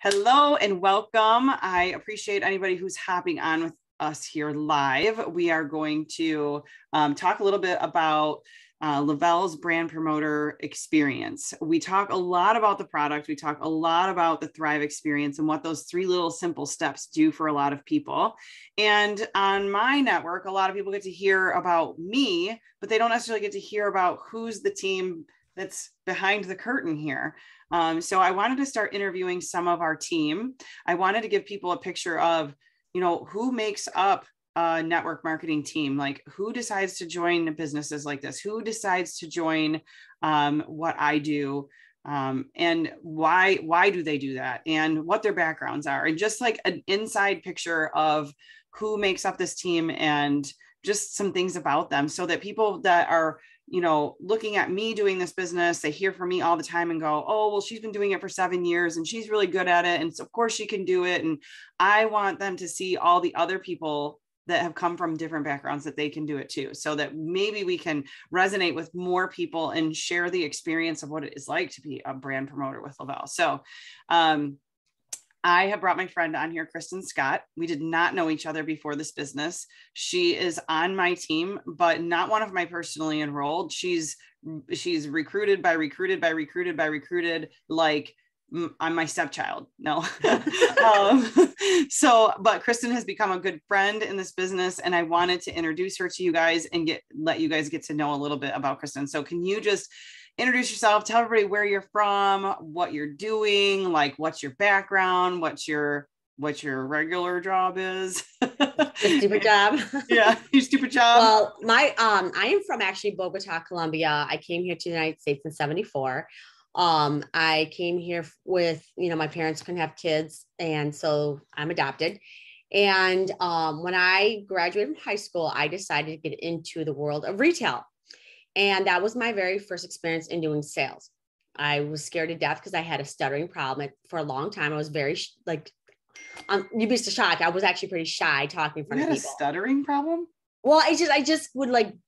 Hello and welcome. I appreciate anybody who's hopping on with us here live. We are going to talk a little bit about Le-Vel's brand promoter experience. We talk a lot about the product. We talk a lot about the Thrive experience and what those 3 little simple steps do for a lot of people. And on my network, a lot of people get to hear about me, but they don't necessarily get to hear about who's the team that's behind the curtain here. So I wanted to start interviewing some of our team. I wanted to give people a picture of, who makes up a network marketing team, like who decides to join businesses like this, who decides to join what I do, and why do they do that, and what their backgrounds are, and just like an inside picture of who makes up this team and just some things about them, so that people that are looking at me doing this business, they hear from me all the time and go, oh, well, she's been doing it for 7 years and she's really good at it. And so of course she can do it. And I want them to see all the other people that have come from different backgrounds that they can do it too. So that maybe we can resonate with more people and share the experience of what it is like to be a brand promoter with Le-Vel. So, I have brought my friend on here, Kristin Scott. We did not know each other before this business. She is on my team, but not one of my personally enrolled. She's recruited, like I'm my stepchild. No. But Kristin has become a good friend in this business, and I wanted to introduce her to you guys and let you guys get to know a little bit about Kristin. So can you just introduce yourself, tell everybody where you're from, what you're doing, like what's your background, what your regular job is. Stupid job. Yeah, your stupid job. Well, I am from actually Bogota, Colombia. I came here to the United States in 1974. I came here with, my parents couldn't have kids, and so I'm adopted. And when I graduated from high school, I decided to get into the world of retail. And that was my very first experience in doing sales. I was scared to death because I had a stuttering problem for a long time. I was very you'd be so shocked. I was actually pretty shy talking in front of people. You had a stuttering problem? Well, I just would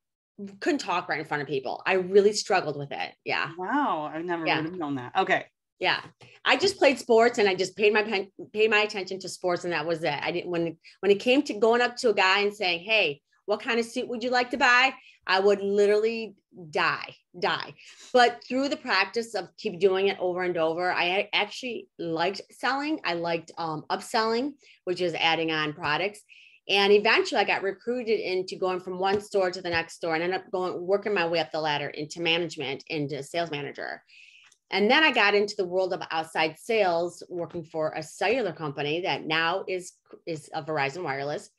couldn't talk right in front of people. I really struggled with it. Yeah. Wow. I never would have known that. Okay. Yeah. I just played sports and I just paid my attention to sports. And that was it. I didn't, when it came to going up to a guy and saying, hey, what kind of suit would you like to buy? I would literally die. But through the practice of keep doing it over and over, I actually liked selling. I liked upselling, which is adding on products. And eventually I got recruited into going from one store to the next store and ended up working my way up the ladder into management, into sales manager. And then I got into the world of outside sales, working for a cellular company that now is a Verizon Wireless.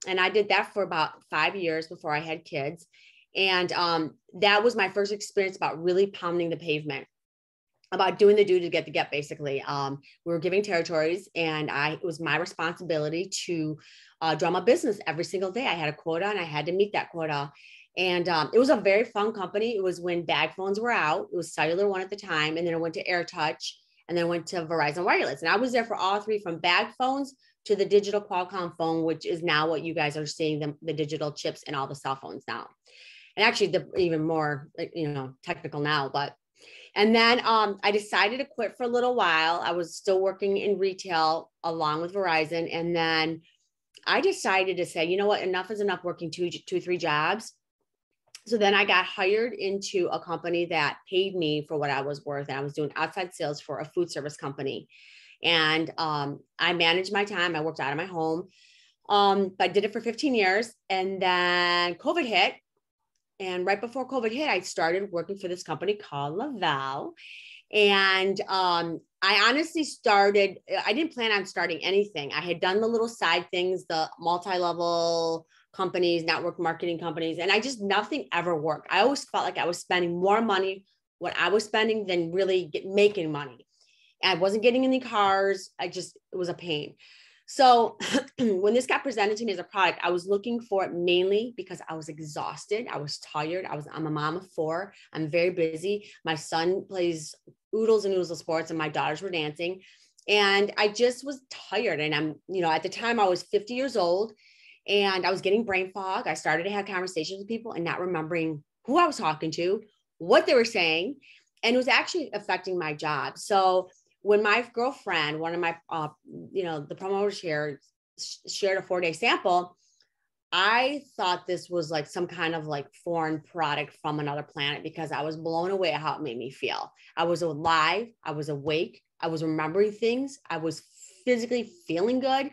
And I did that for about 5 years before I had kids. And that was my first experience about really pounding the pavement, about doing the do to get the get, basically. We were giving territories, and it was my responsibility to drum a business every single day. I had a quota and I had to meet that quota. And it was a very fun company. It was when bag phones were out. It was Cellular One at the time. And then I went to AirTouch, and then went to Verizon Wireless. And I was there for all 3, from bag phones to the digital Qualcomm phone, which is now what you guys are seeing, the digital chips in all the cell phones now. And actually even more, technical now, and then I decided to quit for a little while. I was still working in retail along with Verizon. And then I decided to say, you know what, enough is enough working 3 jobs. So then I got hired into a company that paid me for what I was worth. And I was doing outside sales for a food service company. And I managed my time. I worked out of my home, but I did it for 15 years. And then COVID hit. And right before COVID hit, I started working for this company called Le-Vel. And I honestly I didn't plan on starting anything. I had done the little side things, the multi-level companies, network marketing companies, and nothing ever worked. I always felt like I was spending more money, what I was spending, than really making money. And I wasn't getting any cars. It was a pain. So when this got presented to me as a product, I was looking for it mainly because I was exhausted. I was tired. I'm a mom of 4. I'm very busy. My son plays oodles and oodles of sports, and my daughters were dancing. And I just was tired. And at the time I was 50 years old, and I was getting brain fog. I started to have conversations with people and not remembering who I was talking to, what they were saying. And it was actually affecting my job. So when my girlfriend, one of my, the promoters here shared a 4-day sample, I thought this was like some kind of like foreign product from another planet because I was blown away at how it made me feel. I was alive. I was awake. I was remembering things. I was physically feeling good.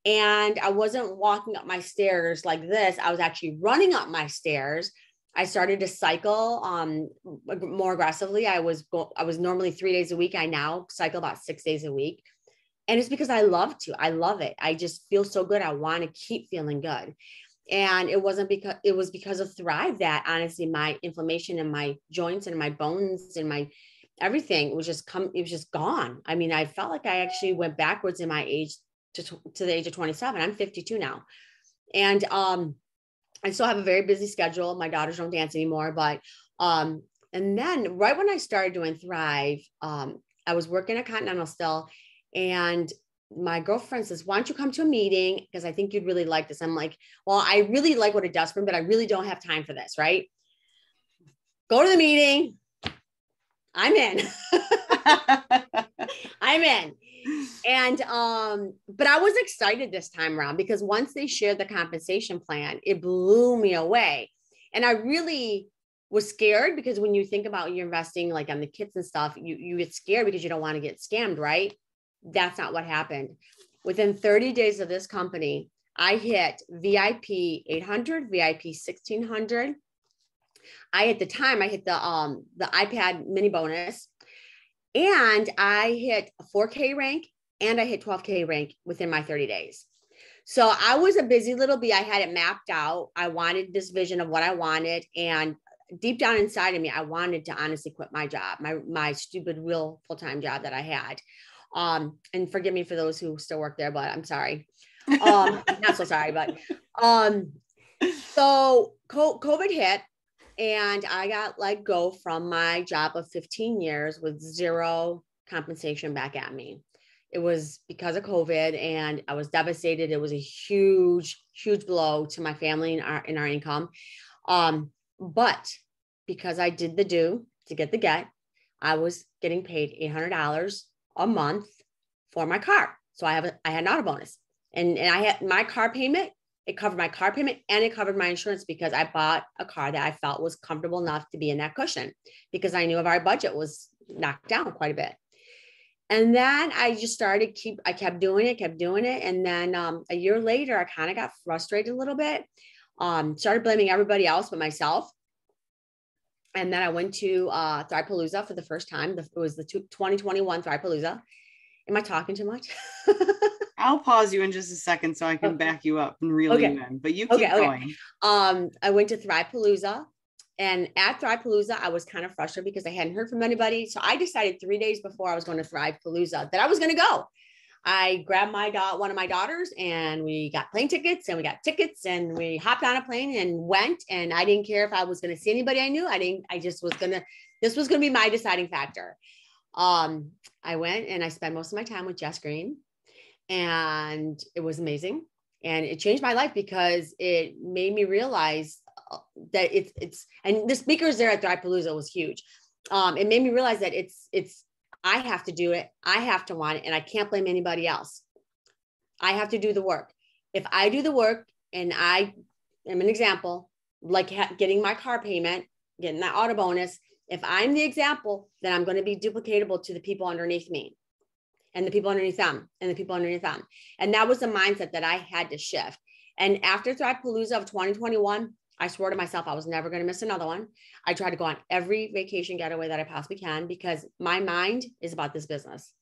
And I wasn't walking up my stairs like this. I was actually running up my stairs. I started to cycle more aggressively. I was normally 3 days a week. I now cycle about 6 days a week. And it's because I love to. I love it. I just feel so good. I want to keep feeling good. And it was because of Thrive that honestly, my inflammation in my joints and my bones and my everything was just gone. I mean, I felt like I actually went backwards in my age to the age of 27. I'm 52 now. And I still have a very busy schedule. My daughters don't dance anymore, but and then right when I started doing Thrive, I was working at Continental still. And my girlfriend says, why don't you come to a meeting? Because I think you'd really like this. I'm like, well, I really like what it does for me, but I really don't have time for this. Right. Go to the meeting. I'm in. I'm in. And, but I was excited this time around because once they shared the compensation plan, it blew me away. And I really was scared because when you think about you're investing like on the kits and stuff, you get scared because you don't want to get scammed, right? That's not what happened. Within 30 days of this company, I hit VIP 800, VIP 1600. At the time I hit the iPad mini bonus, and I hit a 4K rank and I hit 12K rank within my 30 days. So I was a busy little bee. I had it mapped out. I wanted this vision of what I wanted. And deep down inside of me, I wanted to honestly quit my job, my stupid real full-time job that I had. And forgive me for those who still work there, but I'm sorry. Not so sorry, but, so COVID hit and I got let go from my job of 15 years with zero compensation back at me. It was because of COVID and I was devastated. It was a huge, huge blow to my family and our income. But because I did the do to get the get, I was getting paid $800 a month for my car. So I had an auto bonus and I had my car payment. It covered my car payment and it covered my insurance because I bought a car that I felt was comfortable enough to be in that cushion because I knew our budget was knocked down quite a bit. And then I just I kept doing it. And then a year later, I kind of got frustrated a little bit, started blaming everybody else but myself. And then I went to Thrivepalooza for the first time. It was the 2021 Thrivepalooza. Am I talking too much? I'll pause you in just a second so I can back you up and reel you in, but you keep going. I went to Thrivepalooza, and at Thrivepalooza, I was kind of frustrated because I hadn't heard from anybody. So I decided 3 days before I was going to Thrivepalooza that I was going to go. I grabbed one of my daughters and we got plane tickets and we got tickets and we hopped on a plane and went. And I didn't care if I was going to see anybody I knew. This was going to be my deciding factor. I went and I spent most of my time with Jess Green, and it was amazing. And it changed my life because it made me realize that and the speakers there at Thrivepalooza was huge. It made me realize that I have to do it. I have to want it. And I can't blame anybody else. I have to do the work. If I do the work and I am an example, like getting my car payment, getting that auto bonus, if I'm the example, then I'm going to be duplicatable to the people underneath me and the people underneath them and the people underneath them. And that was the mindset that I had to shift. And after Thrivepalooza of 2021, I swore to myself, I was never going to miss another one. I try to go on every vacation getaway that I possibly can because my mind is about this business.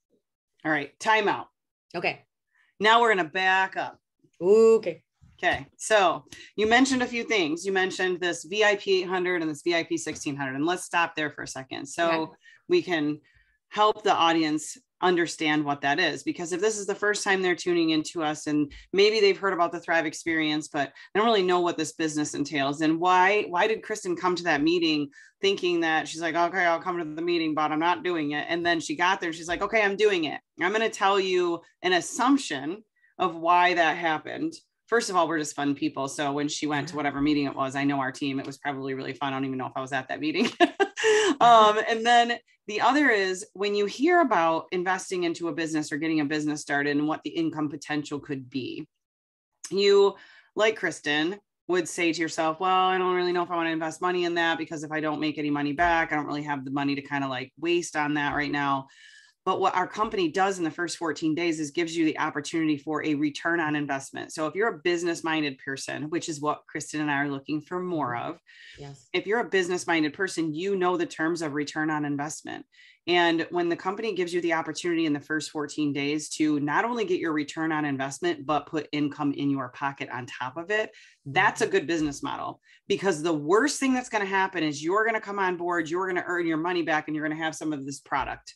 All right. Time out. Okay. Now we're going to back up. Okay. Okay. So you mentioned a few things. You mentioned this VIP 800 and this VIP 1600, and let's stop there for a second. So we can help the audience understand what that is, because if this is the first time they're tuning into us and maybe they've heard about the Thrive experience, but they don't really know what this business entails, and why did Kristin come to that meeting thinking that she's like, okay, I'll come to the meeting, but I'm not doing it. And then she got there and she's like, okay, I'm doing it. I'm going to tell you an assumption of why that happened first of all, we're just fun people. So when she went to whatever meeting it was, I know our team, it was probably really fun. I don't even know if I was at that meeting. And then the other is when you hear about investing into a business or getting a business started and what the income potential could be, you, like Kristin, would say to yourself, well, I don't really know if I want to invest money in that, because if I don't make any money back, I don't really have the money to kind of like waste on that right now. But what our company does in the first 14 days is gives you the opportunity for a return on investment. So if you're a business-minded person, which is what Kristin and I are looking for more of, yes. If you're a business-minded person, you know the terms of return on investment. And when the company gives you the opportunity in the first 14 days to not only get your return on investment, but put income in your pocket on top of it, that's a good business model. Because the worst thing that's going to happen is you're going to come on board, you're going to earn your money back, and you're going to have some of this product.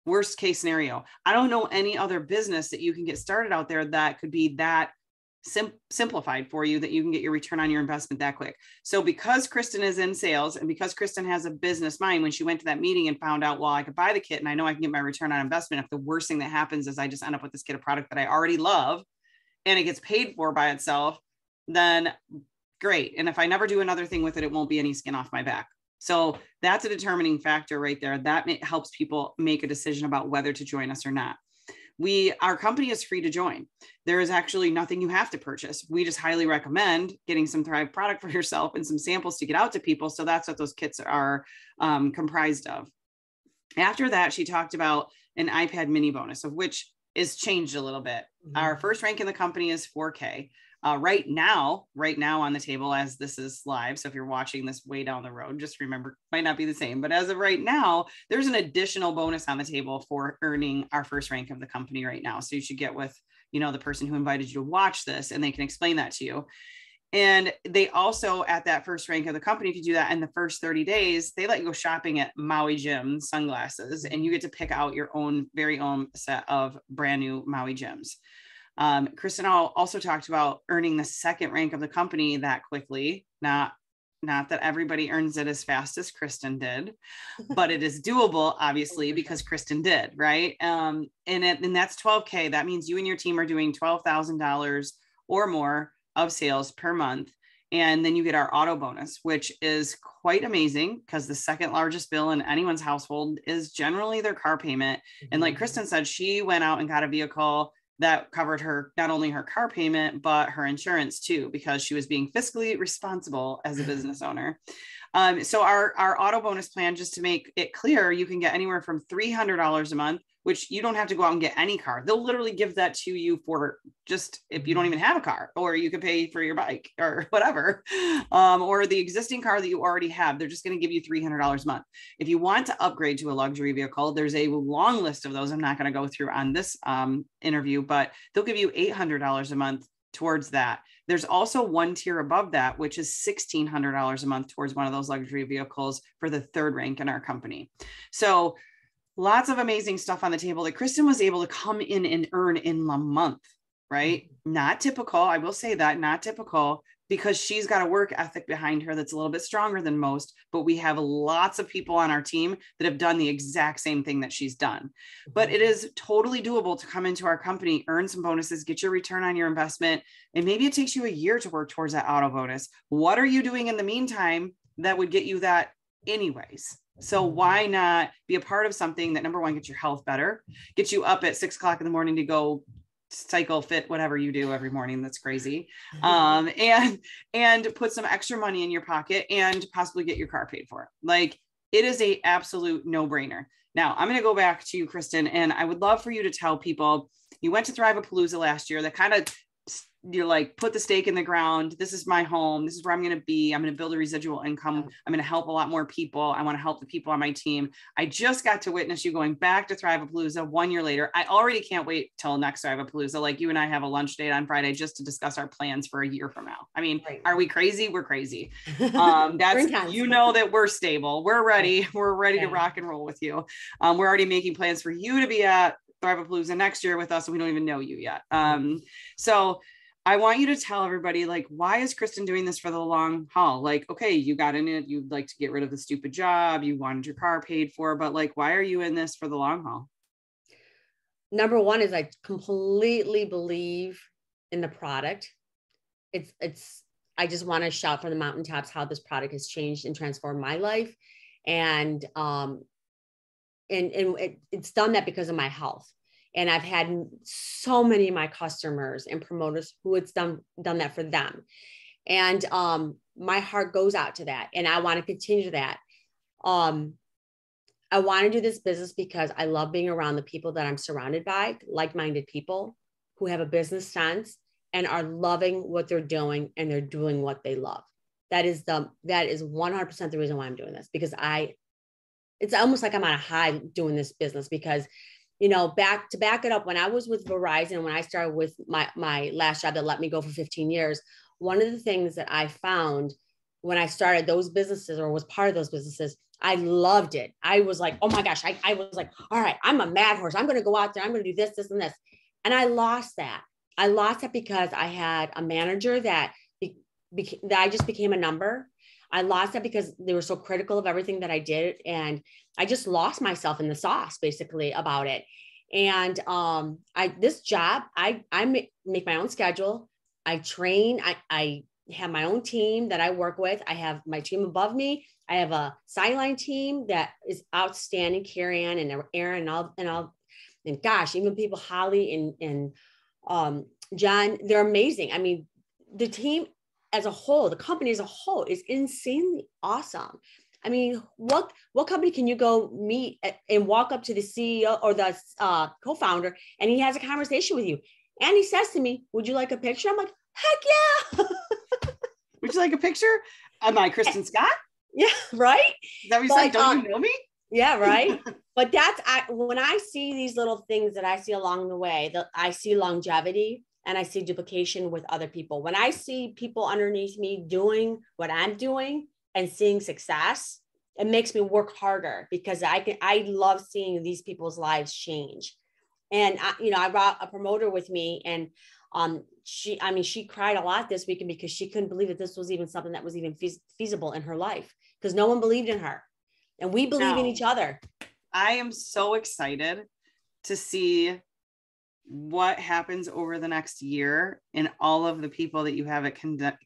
Worst case scenario. I don't know any other business that you can get started out there that could be that simplified for you, that you can get your return on your investment that quick. So because Kristin is in sales and because Kristin has a business mind, when she went to that meeting and found out, well, I could buy the kit and I know I can get my return on investment. If the worst thing that happens is I just end up with this kit of product that I already love and it gets paid for by itself, then great. And if I never do another thing with it, it won't be any skin off my back. So that's a determining factor right there. That helps people make a decision about whether to join us or not. Our company is free to join. There is actually nothing you have to purchase. We just highly recommend getting some Thrive product for yourself and some samples to get out to people. So that's what those kits are comprised of. After that, she talked about an iPad mini bonus, of which is changed a little bit. Our first rank in the company is 4K. Right now on the table as this is live. So if you're watching this way down the road, just remember, might not be the same, but as of right now, there's an additional bonus on the table for earning our first rank of the company right now. So you should get with, the person who invited you to watch this, and they can explain that to you. And they also, at that first rank of the company, if you do that in the first 30 days, they let you go shopping at Maui Gym sunglasses, and you get to pick out your very own set of brand new Maui Gyms. Kristin L also talked about earning the second rank of the company that quickly. Not that everybody earns it as fast as Kristin did, but it is doable, obviously, because Kristin did, right? And that's 12K. That means you and your team are doing $12,000 or more of sales per month. And then you get our auto bonus, which is quite amazing because the second largest bill in anyone's household is generally their car payment. And like Kristin said, she went out and got a vehicle that covered her, not only her car payment, but her insurance too, because she was being fiscally responsible as a business owner. So our auto bonus plan, just to make it clear, you can get anywhere from $300 a month, which you don't have to go out and get any car. They'll literally give that to you for just, if you don't even have a car, or you can pay for your bike or whatever, or the existing car that you already have. They're just going to give you $300 a month. If you want to upgrade to a luxury vehicle, there's a long list of those. I'm not going to go through on this interview, but they'll give you $800 a month towards that. There's also one tier above that, which is $1,600 a month towards one of those luxury vehicles for the third rank in our company. So lots of amazing stuff on the table that Kristin was able to come in and earn in a month, right? Not typical. I will say that, not typical, because she's got a work ethic behind her that's a little bit stronger than most, but we have lots of people on our team that have done the exact same thing that she's done. But it is totally doable to come into our company, earn some bonuses, get your return on your investment, and maybe it takes you a year to work towards that auto bonus. What are you doing in the meantime that would get you that anyways? So why not be a part of something that, number one, gets your health better, gets you up at 6 o'clock in the morning to go cycle, fit, whatever you do every morning. That's crazy. And put some extra money in your pocket and possibly get your car paid for. Like, it is a absolute no-brainer. Now I'm going to go back to you, Kristin, and I would love for you to tell people, you went to Thrive-A-Palooza last year. That kind of, you're like, put the stake in the ground. This is my home. This is where I'm going to be. I'm going to build a residual income. I'm going to help a lot more people. I want to help the people on my team. I just got to witness you going back to Thrive-A-Palooza 1 year later. I already can't wait till next Thrive-A-Palooza. Like, you and I have a lunch date on Friday just to discuss our plans for a year from now. I mean, Are we crazy? We're crazy. That's, that we're stable. We're ready. We're ready to rock and roll with you. We're already making plans for you to be at Thrive-A-Palooza next year with us. And we don't even know you yet. So I want you to tell everybody, like, why is Kristin doing this for the long haul? Like, okay, you got in it, you'd like to get rid of the stupid job, you wanted your car paid for, but like, why are you in this for the long haul? Number one is I completely believe in the product. I just want to shout from the mountaintops how this product has changed and transformed my life. And it's done that because of my health. And I've had so many of my customers and promoters who it's done that for them. And my heart goes out to that. And I want to continue that. I want to do this business because I love being around the people that I'm surrounded by, like-minded people who have a business sense and are loving what they're doing, and they're doing what they love. That is 100% the reason why I'm doing this, because it's almost like I'm on a high doing this business because, back it up, when I was with Verizon, when I started with my last job that let me go for 15 years, one of the things that I found when I started those businesses or was part of those businesses, I loved it. I was like, oh my gosh, I was like, all right, I'm a mad horse. I'm going to go out there. I'm going to do this, this, and this. And I lost that. I lost that because I had a manager that I just became a number. I lost that because they were so critical of everything that I did. And I just lost myself in the sauce basically about it. And this job, I make my own schedule. I train, I have my own team that I work with. I have my team above me. I have a sideline team that is outstanding, Carrie Ann and Aaron and gosh, even people, Holly and John, they're amazing. I mean, the team as a whole, the company as a whole is insanely awesome. I mean, what company can you go meet and walk up to the CEO or the co-founder and he has a conversation with you? And he says to me, would you like a picture? I'm like, heck yeah. Would you like a picture? Am I Kristin Scott? Yeah, right. Is that what you said? Don't you know me? Yeah, right. But when I see these little things that I see along the way, I see longevity and I see duplication with other people. When I see people underneath me doing what I'm doing and seeing success, it makes me work harder because I love seeing these people's lives change. And I brought a promoter with me, and she cried a lot this weekend because she couldn't believe that this was even something that was even feasible in her life because no one believed in her, and we believe in each other. I am so excited to see what happens over the next year and all of the people that you have at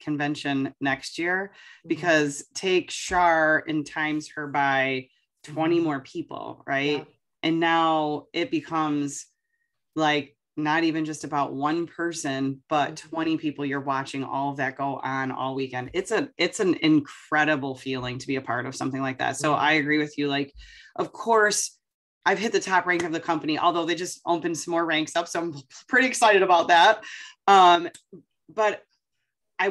convention next year, because take Shar and times her by 20 more people, right? Yeah. And now it becomes like not even just about one person, but 20 people you're watching all of that go on all weekend. It's an incredible feeling to be a part of something like that. So I agree with you. Like, of course, I've hit the top rank of the company, although they just opened some more ranks up. So I'm pretty excited about that. But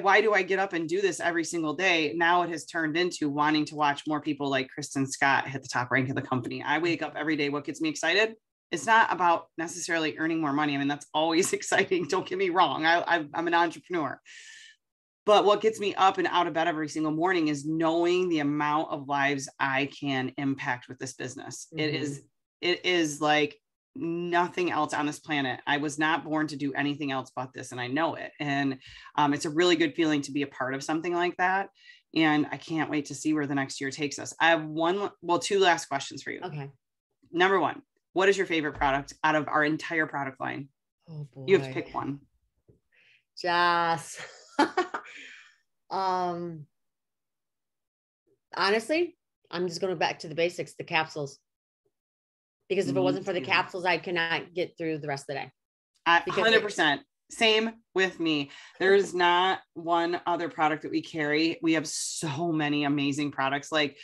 why do I get up and do this every single day? Now it has turned into wanting to watch more people like Kristin Scott hit the top rank of the company. I wake up every day. What gets me excited? It's not about necessarily earning more money. I mean, that's always exciting. Don't get me wrong. I'm an entrepreneur. But what gets me up and out of bed every single morning is knowing the amount of lives I can impact with this business. It is like nothing else on this planet. I was not born to do anything else but this, and I know it. And it's a really good feeling to be a part of something like that. And I can't wait to see where the next year takes us. I have two last questions for you. Okay. Number one, what is your favorite product out of our entire product line? Oh boy. You have to pick one. Just honestly, I'm just going back to the basics, the capsules. Because if it wasn't for the capsules, I cannot get through the rest of the day. 100%. Same with me. There's not one other product that we carry. We have so many amazing products. Like,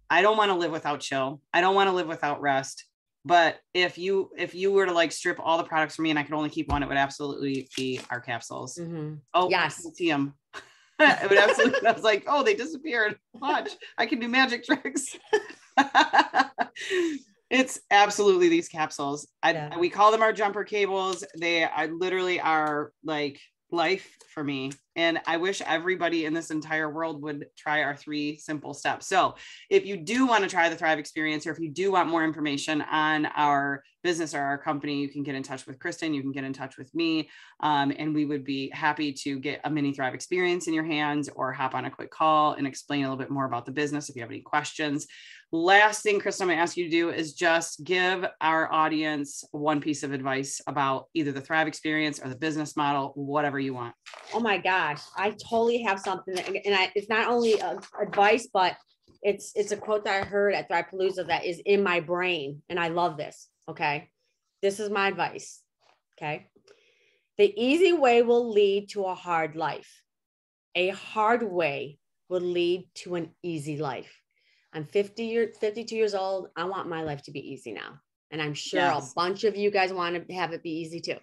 I don't want to live without chill. I don't want to live without rest. But if you were to like strip all the products from me and I could only keep one, it would absolutely be our capsules. Oh, yes. I see them. It would absolutely. I was like, oh, they disappeared. Watch, I can do magic tricks. It's absolutely these capsules. We call them our jumper cables. They literally are like life for me. And I wish everybody in this entire world would try our 3 simple steps. So if you do want to try the Thrive experience, or if you do want more information on our business or our company, you can get in touch with Kristin. You can get in touch with me. And we would be happy to get a mini Thrive experience in your hands, or hop on a quick call and explain a little bit more about the business if you have any questions. Last thing, Kristin, I'm going to ask you to do is just give our audience one piece of advice about either the Thrive experience or the business model, whatever you want. Oh my gosh. gosh, I totally have something that, and it's not only advice, but it's a quote that I heard at Thrivepalooza that is in my brain. And I love this. Okay. This is my advice. Okay. The easy way will lead to a hard life. A hard way will lead to an easy life. I'm 52 years old. I want my life to be easy now. And I'm sure a bunch of you guys want to have it be easy too.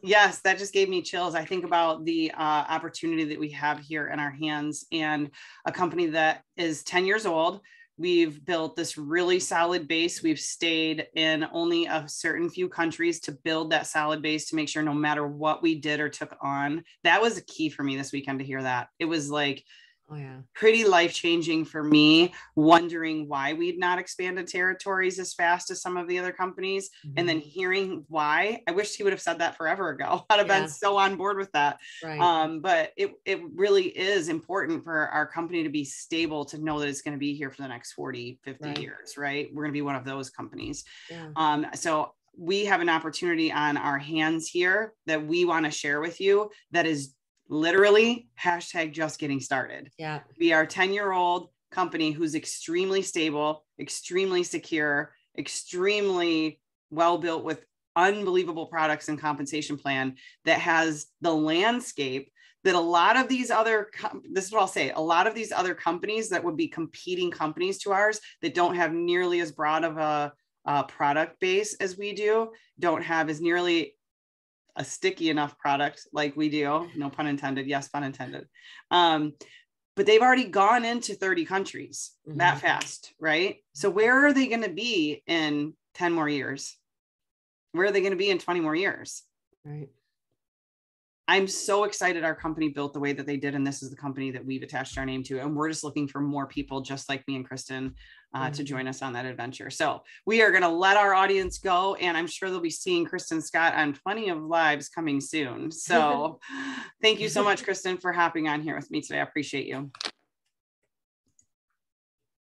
Yes, that just gave me chills. I think about the opportunity that we have here in our hands, and a company that is 10 years old. We've built this really solid base. We've stayed in only a certain few countries to build that solid base, to make sure no matter what we did or took on, that was a key for me this weekend to hear that. It was like, oh yeah, pretty life-changing for me, wondering why we'd not expanded territories as fast as some of the other companies. Mm-hmm. And then hearing why. I wish he would have said that forever ago. I'd have been so on board with that. Right. But it really is important for our company to be stable, to know that it's going to be here for the next 40, 50 years, right? We're going to be one of those companies. Yeah. So we have an opportunity on our hands here that we want to share with you that is literally # just getting started. Yeah. We are a 10-year-old company who's extremely stable, extremely secure, extremely well built, with unbelievable products and compensation plan that has the landscape that a lot of these other, this is what I'll say, a lot of these other companies that would be competing companies to ours that don't have nearly as broad of a product base as we do, don't have as nearly a sticky enough product like we do. No pun intended. Yes, pun intended. But they've already gone into 30 countries that fast, right? So where are they going to be in 10 more years? Where are they going to be in 20 more years? Right. I'm so excited our company built the way that they did. And this is the company that we've attached our name to. And we're just looking for more people just like me and Kristin to join us on that adventure. So we are going to let our audience go. And I'm sure they'll be seeing Kristin Scott on plenty of lives coming soon. So thank you so much, Kristin, for hopping on here with me today. I appreciate you.